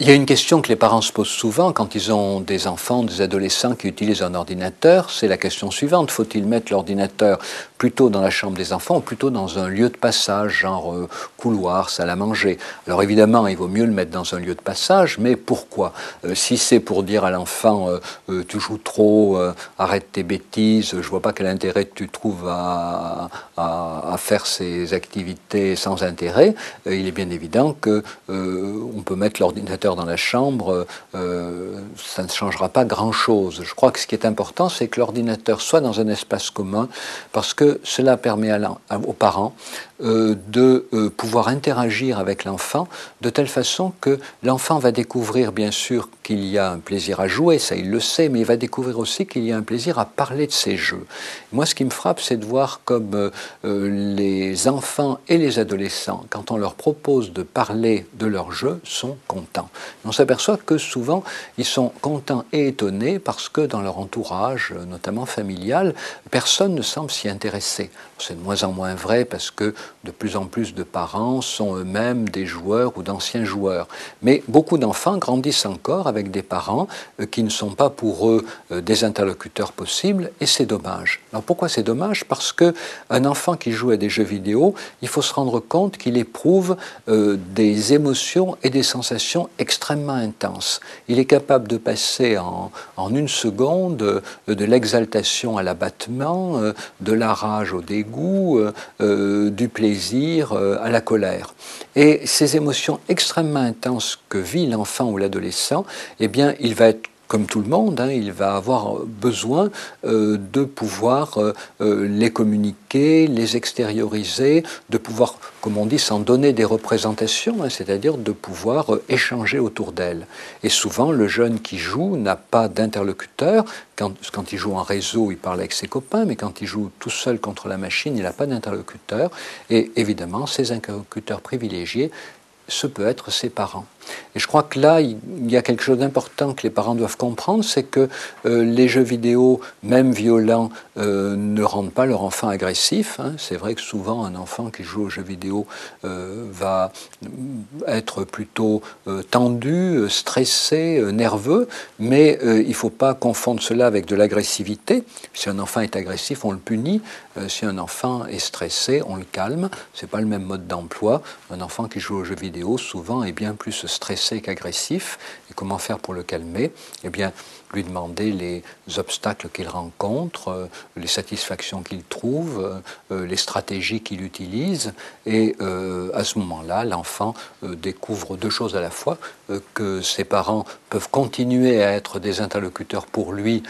Il y a une question que les parents se posent souvent quand ils ont des enfants, des adolescents qui utilisent un ordinateur, c'est la question suivante: faut-il mettre l'ordinateur plutôt dans la chambre des enfants ou plutôt dans un lieu de passage, genre couloir, salle à manger? Alors évidemment, il vaut mieux le mettre dans un lieu de passage, mais pourquoi? Si c'est pour dire à l'enfant tu joues trop, arrête tes bêtises, je vois pas quel intérêt tu trouves à faire ces activités sans intérêt, il est bien évident que on peut mettre l'ordinateur dans la chambre, ça ne changera pas grand-chose. Je crois que ce qui est important, c'est que l'ordinateur soit dans un espace commun, parce que cela permet aux parents de pouvoir interagir avec l'enfant de telle façon que l'enfant va découvrir bien sûr qu'il y a un plaisir à jouer, ça il le sait, mais il va découvrir aussi qu'il y a un plaisir à parler de ses jeux. Moi, ce qui me frappe, c'est de voir comme les enfants et les adolescents, quand on leur propose de parler de leurs jeux, sont contents. On s'aperçoit que souvent, ils sont contents et étonnés parce que dans leur entourage, notamment familial, personne ne semble s'y intéresser. C'est de moins en moins vrai parce que de plus en plus de parents sont eux-mêmes des joueurs ou d'anciens joueurs. Mais beaucoup d'enfants grandissent encore avec des parents qui ne sont pas pour eux des interlocuteurs possibles, et c'est dommage. Alors pourquoi c'est dommage? Parce qu'un enfant qui joue à des jeux vidéo, il faut se rendre compte qu'il éprouve des émotions et des sensations extrêmement intenses. Il est capable de passer en une seconde de l'exaltation à l'abattement, de la rage au dégoût, du plaisir à la colère. Et ces émotions extrêmement intenses que vit l'enfant ou l'adolescent, eh bien, il va être comme tout le monde, il va avoir besoin de pouvoir les communiquer, les extérioriser, de pouvoir, comme on dit, s'en donner des représentations, c'est-à-dire de pouvoir échanger autour d'elle. Et souvent, le jeune qui joue n'a pas d'interlocuteur. Quand il joue en réseau, il parle avec ses copains, mais quand il joue tout seul contre la machine, il n'a pas d'interlocuteur. Et évidemment, ces interlocuteurs privilégiés, ce peut être ses parents. Et je crois que là, il y a quelque chose d'important que les parents doivent comprendre, c'est que les jeux vidéo, même violents, ne rendent pas leur enfant agressif. C'est vrai que souvent, un enfant qui joue aux jeux vidéo va être plutôt tendu, stressé, nerveux, mais il ne faut pas confondre cela avec de l'agressivité. Si un enfant est agressif, on le punit. Si un enfant est stressé, on le calme. Ce n'est pas le même mode d'emploi. Un enfant qui joue aux jeux vidéo, souvent, est bien plus stressé qu'agressif. Et comment faire pour le calmer? Eh bien, lui demander les obstacles qu'il rencontre, les satisfactions qu'il trouve, les stratégies qu'il utilise. Et à ce moment-là, l'enfant découvre deux choses à la fois, que ses parents peuvent continuer à être des interlocuteurs pour lui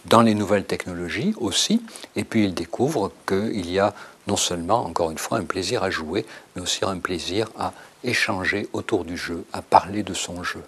dans les nouvelles technologies aussi, et puis il découvre qu'il y a non seulement, encore une fois, un plaisir à jouer, mais aussi un plaisir à échanger autour du jeu, à parler de son jeu.